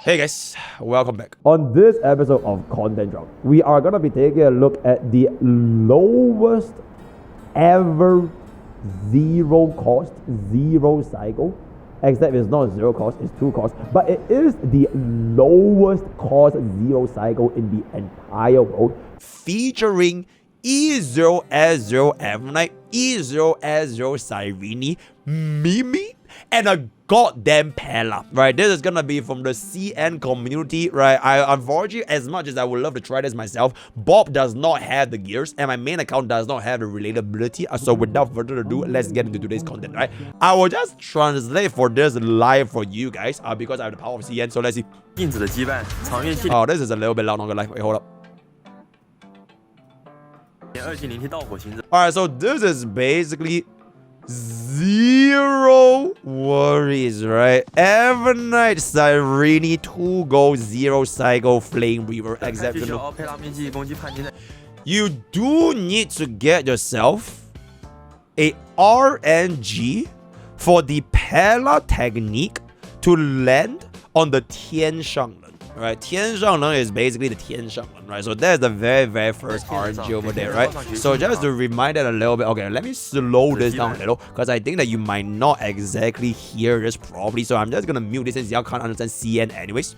Hey guys, welcome back. On this episode of Content Drop, we are going to be taking a look at the lowest ever zero cost, zero cycle. Except it's not zero cost, it's two cost, but it is the lowest cost zero cycle in the entire world. Featuring E0S0 Ammonite, E0S0 Cyrene, Mimi, and a goddamn Pella, right? This is gonna be from the CN community, right? Unfortunately, as much as I would love to try this myself, Bob does not have the gears, and my main account does not have the relatability. So without further ado, let's get into today's content, right? I will just translate for this live for you guys, because I have the power of CN, so let's see. Oh, this is a little bit loud, not gonna lie. Wait, hold up. Alright, so this is basically zero worries, right? Evernight Cyrene 2 gold 0 cycle flame reaver exceptional. You do need to get yourself a RNG for the Pella technique to land on the Tian Shanglen. Right, Tian Shanglen is basically the Tian Shanglen, right? So that's the very first RNG over there, right? So just to remind it a little bit, okay, let me slow this down a little because I think that you might not exactly hear this properly. So I'm just gonna mute this since y'all can't understand CN anyways.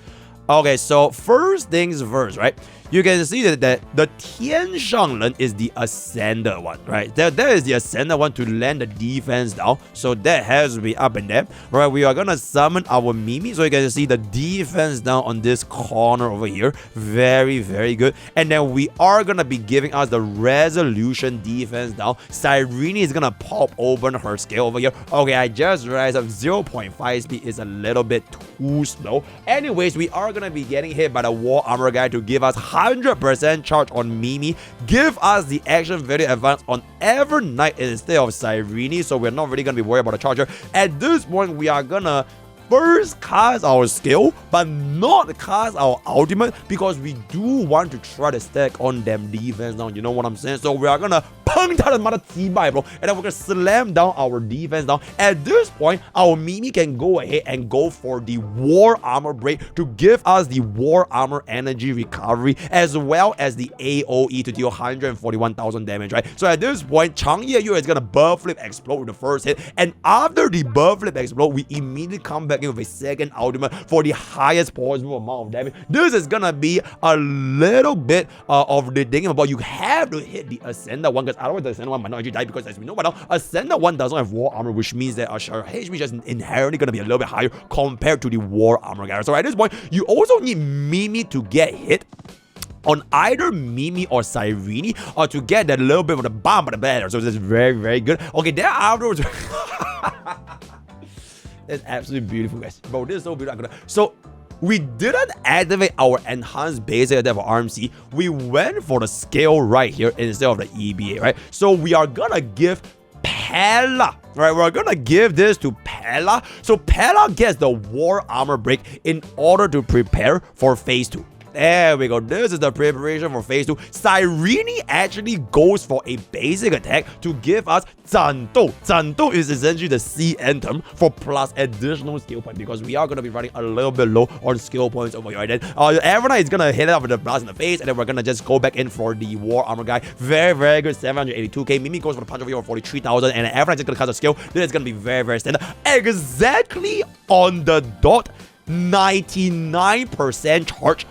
Okay, so first things first, right? You can see that the Tian Shanglen is the Ascender one, right? That is the Ascender one to land the defense down. So that has to be up in there, right? We are gonna summon our Mimi, so you can see the defense down on this corner over here. Very good. And then we are gonna be giving us the resolution defense down. Cyrene is gonna pop open her skill over here. Okay, I just realized that 0.5 speed is a little bit too slow. Anyways, we are gonna be getting hit by the war armor guy to give us 100% charge on Mimi, give us the action value advance on Evernight instead of Cyrene, so we're not really gonna be worried about the charger. At this point, we are gonna first cast our skill, but not cast our ultimate because we do want to try to stack on them defense down, you know what I'm saying? So we are gonna punk the mother T-by, bro, and then we're gonna slam down our defense down. At this point, our Mimi can go ahead and go for the war armor break to give us the war armor energy recovery as well as the AoE to deal 141,000 damage, right? So at this point, Chang Ye is gonna buff flip explode with the first hit, and after the buff flip explode, we immediately come back in with a second ultimate for the highest possible amount of damage. This is gonna be a little bit of the thing about you have to hit the Ascender one, because otherwise the Ascender one might not actually die, because as we know by now, Ascender one doesn't have war armor, which means that our HP is just inherently gonna be a little bit higher compared to the war armor guy. So at this point, you also need Mimi to get hit on either Mimi or Cyrene, or to get that little bit of the bomb of the better. So this is very good. Okay, then afterwards. That's absolutely beautiful, guys. Bro, this is so beautiful. So we didn't activate our enhanced basic attack for RMC. We went for the scale right here instead of the EBA, right? So we are gonna give Pella, right? We're gonna give this to Pella. So Pella gets the war armor break in order to prepare for phase 2. There we go. This is the preparation for phase 2. Cyrene actually goes for a basic attack to give us Zantou. Zantou is essentially the CN term for plus additional skill point, because we are going to be running a little bit low on skill points over here. Right then, Evernight is going to hit it up with the blast in the face, and then we're going to just go back in for the war armor guy. Very good. 782k. Mimi goes for the punch over here for 43,000, and Evernight is going to cast a skill. This is going to be very standard. Exactly on the dot, 99% charge.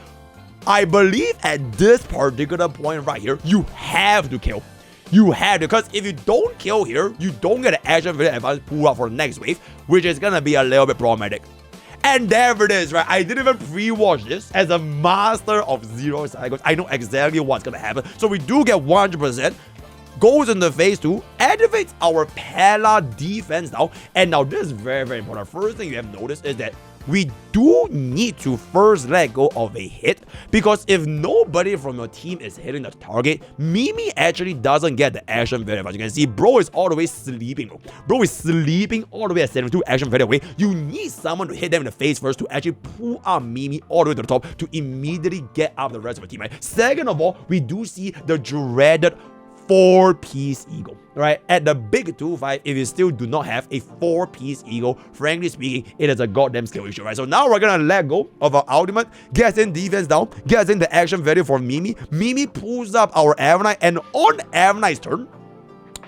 I believe at this particular point right here, you have to kill. You have to, because if you don't kill here, you don't get an action value advance pull up for the next wave, which is gonna be a little bit problematic. And there it is, right? I didn't even pre-watch this. As a master of zero cycles, I know exactly what's gonna happen. So we do get 100%. Goes into phase 2, activates our Pella defense now. And now this is very important. First thing you have noticed is that we do need to first let go of a hit, because if nobody from your team is hitting the target, Mimi actually doesn't get the action value. As you can see, bro is all the way sleeping. Bro is sleeping all the way at 72 action value away. You need someone to hit them in the face first to actually pull out Mimi all the way to the top to immediately get out the rest of the team, right? Second of all, we do see the dreaded 4-piece eagle. Right? At the big 2-5, if you still do not have a 4-piece eagle, frankly speaking, it is a goddamn skill issue, right? So now we're gonna let go of our ultimate, gets in defense down, gets in the action value for Mimi. Mimi pulls up our Avenite, and on Avenite's turn,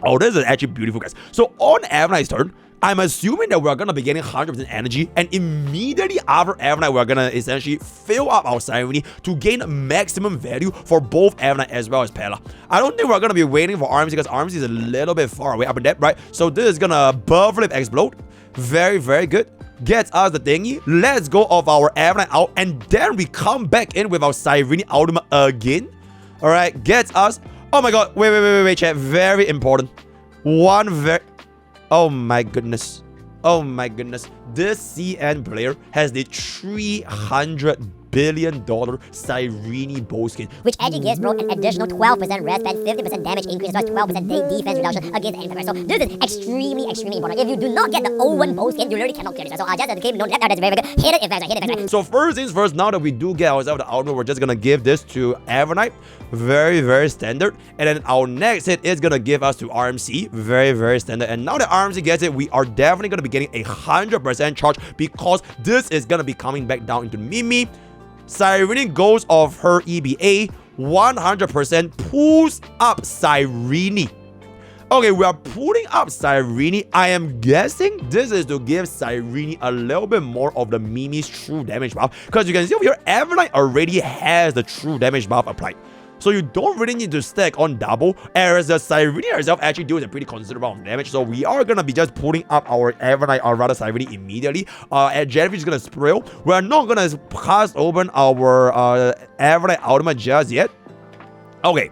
oh, this is actually beautiful, guys. So on Avenite's turn, I'm assuming that we're gonna be getting 100% energy, and immediately after Avenite, we're gonna essentially fill up our Cyrene to gain maximum value for both Avenite as well as Pella. I don't think we're gonna be waiting for Arms because Arms is a little bit far away up in depth, right? So this is gonna buff flip explode. Very, very good. Gets us the thingy. Let's go of our Avenite out, and then we come back in with our Cyrene ultimate again. All right, gets us. Oh my god, wait, chat. Very important. Oh my goodness. Oh my goodness. This CN player has the $300 billion Cyrene bow skin, which actually gives bro an additional 12% res spend, 50% damage increase, as well as 12% defense reduction against any threat. So this is extremely important. If you do not get the 01 bow skin, you literally cannot kill this. So just as the game, don't let that. That's very good. Hit it if that's right. So first things first, now that we do get ourselves the ultimate, we're just gonna give this to Avenite. Very, very standard. And then our next hit is gonna give us to RMC. Very, very standard. And now that RMC gets it, we are definitely gonna be getting 100% charge because this is gonna be coming back down into Mimi. Cyrene goes off her EBA, 100% pulls up Cyrene. Okay, we are pulling up Cyrene. I am guessing this is to give Cyrene a little bit more of the Mimi's true damage buff. Because you can see over here, Avenite already has the true damage buff applied. So you don't really need to stack on double, as the Cyrene herself actually deals a pretty considerable amount of damage. So we are gonna be just pulling up our Avenite, or rather Cyrene, immediately. And Jellyfish is gonna sprawl. We're not gonna cast open our Avenite ultimate just yet. Okay.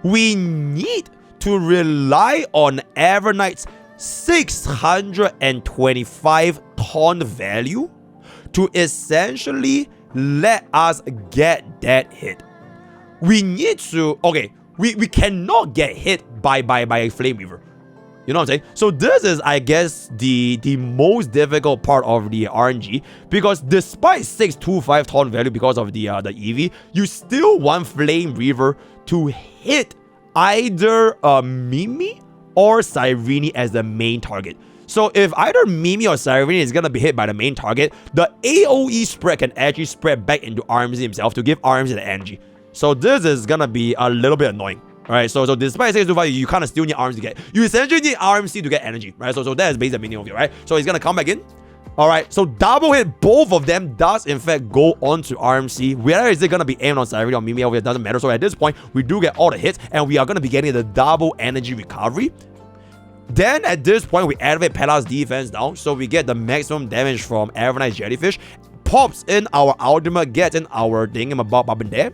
We need to rely on Avenite's 625 ton value to essentially let us get that hit. We need to, okay, we cannot get hit by a Flame Weaver. You know what I'm saying? So this is, I guess, the most difficult part of the RNG, because despite 625 ton value because of the EV, you still want Flame Weaver to hit either Mimi or Cyrene as the main target. So if either Mimi or Cyrene is gonna be hit by the main target, the AoE spread can actually spread back into RMZ himself to give RMZ the energy. So this is gonna be a little bit annoying, right? So despite 625, you kind of still need RMC to get. You essentially need RMC to get energy, right? So that is basically the meaning of it, right? So he's gonna come back in. All right. So double hit, both of them does in fact go on to RMC. Whether is it gonna be aimed on Cyrene or Mimi over here, doesn't matter. So at this point, we do get all the hits, and we are gonna be getting the double energy recovery. Then at this point, we activate Pella's defense down, so we get the maximum damage from Avenite Jellyfish. Pops in our ultimate, gets in our thingamabob up in there.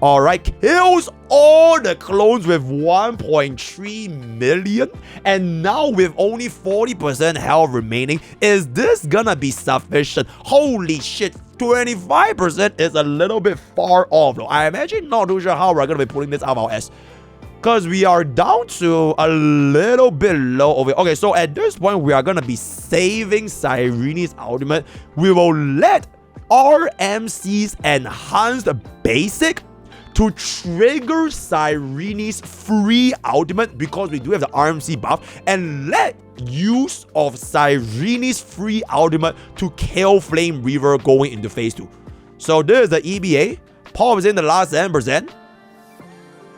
Alright, kills all the clones with 1.3 million. And now with only 40% health remaining, is this gonna be sufficient? Holy shit, 25% is a little bit far off though. I imagine not too sure how we're gonna be pulling this out of our ass, because we are down to a little bit low over here. Okay, so at this point, we are gonna be saving Cyrene's ultimate. We will let RMC's enhanced basic to trigger Cyrene's free ultimate, because we do have the RMC buff, and let use of Cyrene's free ultimate to kill Flame Weaver going into phase 2. So this is the EBA. Pops in the last 10%.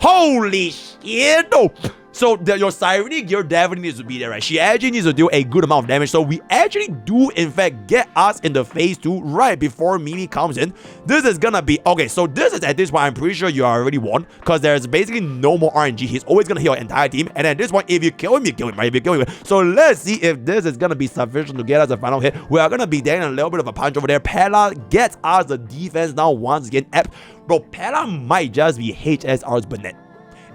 Holy shit! No. So your Cyrene gear definitely needs to be there, right? She actually needs to do a good amount of damage. So we actually do in fact get us into phase 2 right before Mimi comes in. This is gonna be okay. So this is at this point, I'm pretty sure you already won, because there's basically no more RNG. He's always gonna heal your entire team. And at this point, if you kill him, you kill him, right? If you kill him. So let's see if this is gonna be sufficient to get us a final hit. We are gonna be getting a little bit of a punch over there. Pella gets us the defense now once again. Bro, Pella might just be HSR's Burnett.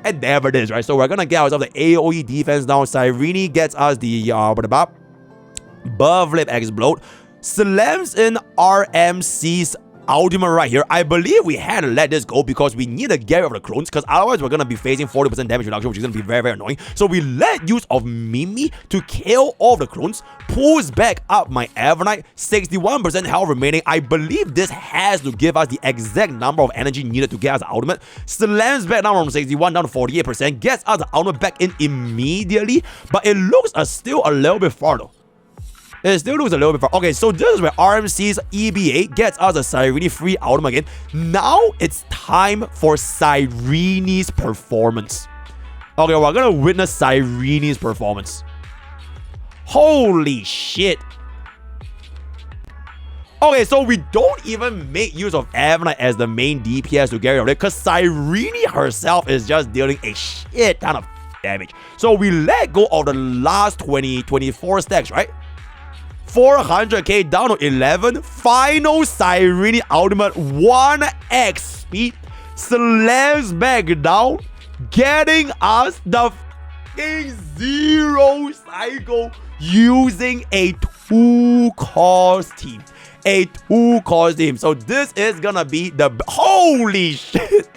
And there it is, right? So we're gonna get ourselves the AoE defense now. Cyrene gets us the buff flip explode, slams in RMC's ultimate right here. I believe we had to let this go because we need to get rid of the clones, because otherwise we're going to be facing 40% damage reduction, which is going to be very, very annoying. So we let use of Mimi to kill all the clones, pulls back up my Evernight, 61% health remaining. I believe this has to give us the exact number of energy needed to get us the ultimate. Slams back down from 61 down to 48%, gets us the ultimate back in immediately, but it looks still a little bit far though. It still looks a little bit far. Okay, so this is where RMC's EBA gets us a Cyrene free ultimate again. Now it's time for Cyrene's performance. Okay, we're gonna witness Cyrene's performance. Holy shit. Okay, so we don't even make use of Evernight as the main DPS to get rid of it, because Cyrene herself is just dealing a shit ton of damage. So we let go of the last 24 stacks, right? 400k down to 11. Final Cyrene ultimate 1x speed. Slams back down, getting us the fucking 0 cycle using a 2-cost team. A 2-cost team. So this is gonna be the holy shit.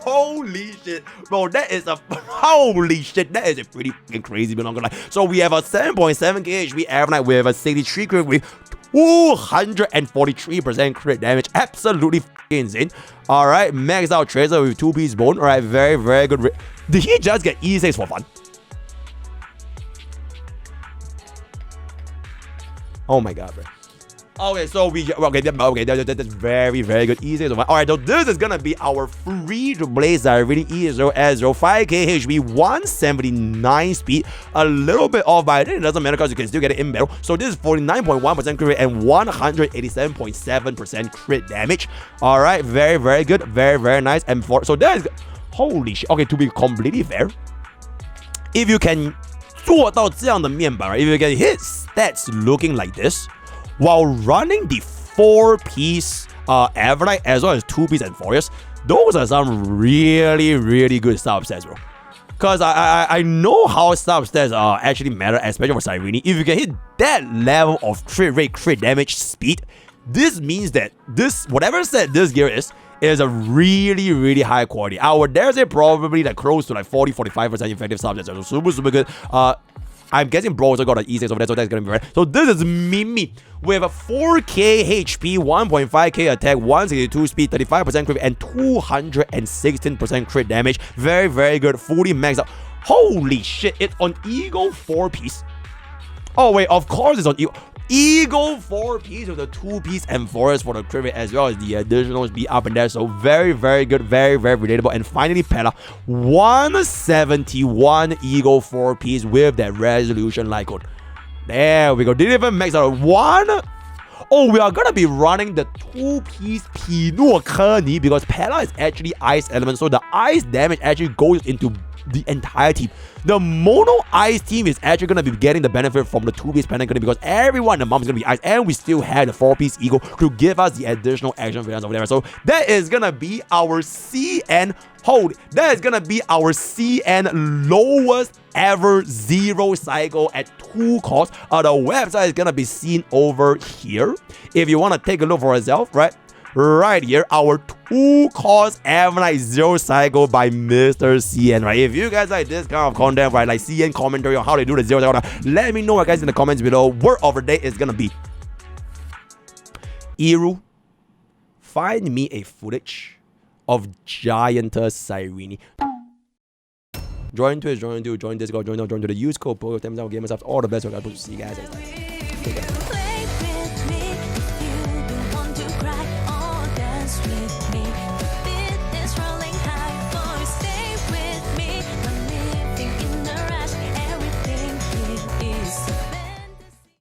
Holy shit, bro, that is a holy shit, that is a pretty fucking crazy, but I'm not gonna lie. So we have a 7.7k HP Evernight with a 63 crit with 243% crit damage. Absolutely fucking insane. Alright, maxed out Tracer with 2-piece bone. Alright, very, very good. Did he just get E6 for fun? Oh my god, bro. Okay, so that's very, very good. Easy. Alright, so this is gonna be our free-to-play Cyrene E0 as-0. 5k HP, 179 speed. A little bit off, but it doesn't matter because you can still get it in battle. So this is 49.1% crit rate and 187.7% crit damage. Alright, very, very good. Very, very nice. And so that is... Holy shit. Okay, to be completely fair, if you can 做到这样的面板, right? If you can hit stats looking like this, while running the 4-piece Evernight as well as 2-piece Enforcers, those are some really, really good substats, bro. Because I know how substats actually matter, especially for Cyrene. If you can hit that level of crit rate, crit damage, speed, this means that this, whatever set this gear is a really, really high quality. I would dare say probably like close to like 40-45% effective substats. So super, super good. I'm guessing bro also got an E6 over there, so that's gonna be right. So this is Mimi with a 4k HP, 1.5k attack, 162 speed, 35% crit, and 216% crit damage. Very, very good. Fully maxed out. Holy shit, it's on Eagle 4-piece. Oh wait, of course it's on Eagle 4-piece with a 2-piece Enforcers for the crit rate as well as the additional speed up and there. So very, very good, very, very relatable. And finally, Pella, 171 Eagle 4-piece with that resolution light code. There we go. Didn't even max out one. Oh, we are gonna be running the 2-piece Pinot Kearney because Pella is actually ice element, so the ice damage actually goes into the entire team. The mono ice team is actually going to be getting the benefit from the 2-piece Pentagon because everyone in the mom is going to be ice, and we still had the 4-piece Eagle to give us the additional action variance over there. So that is going to be our CN hold. That is going to be our CN lowest ever 0 cycle at 2 cost. The website is going to be seen over here if you want to take a look for yourself, right? Right here, our 2-cost Evernight 0 cycle by Mr. CN, right? If you guys like this kind of content, right, like CN commentary on how they do the 0 cycle, let me know, guys, in the comments below. Word of the day is gonna be Iru, find me a footage of Giantess Cyrene. Join Twitch, join Discord, join to the use code, thumbs up, game all the best. We're gonna see you guys next time. Take care.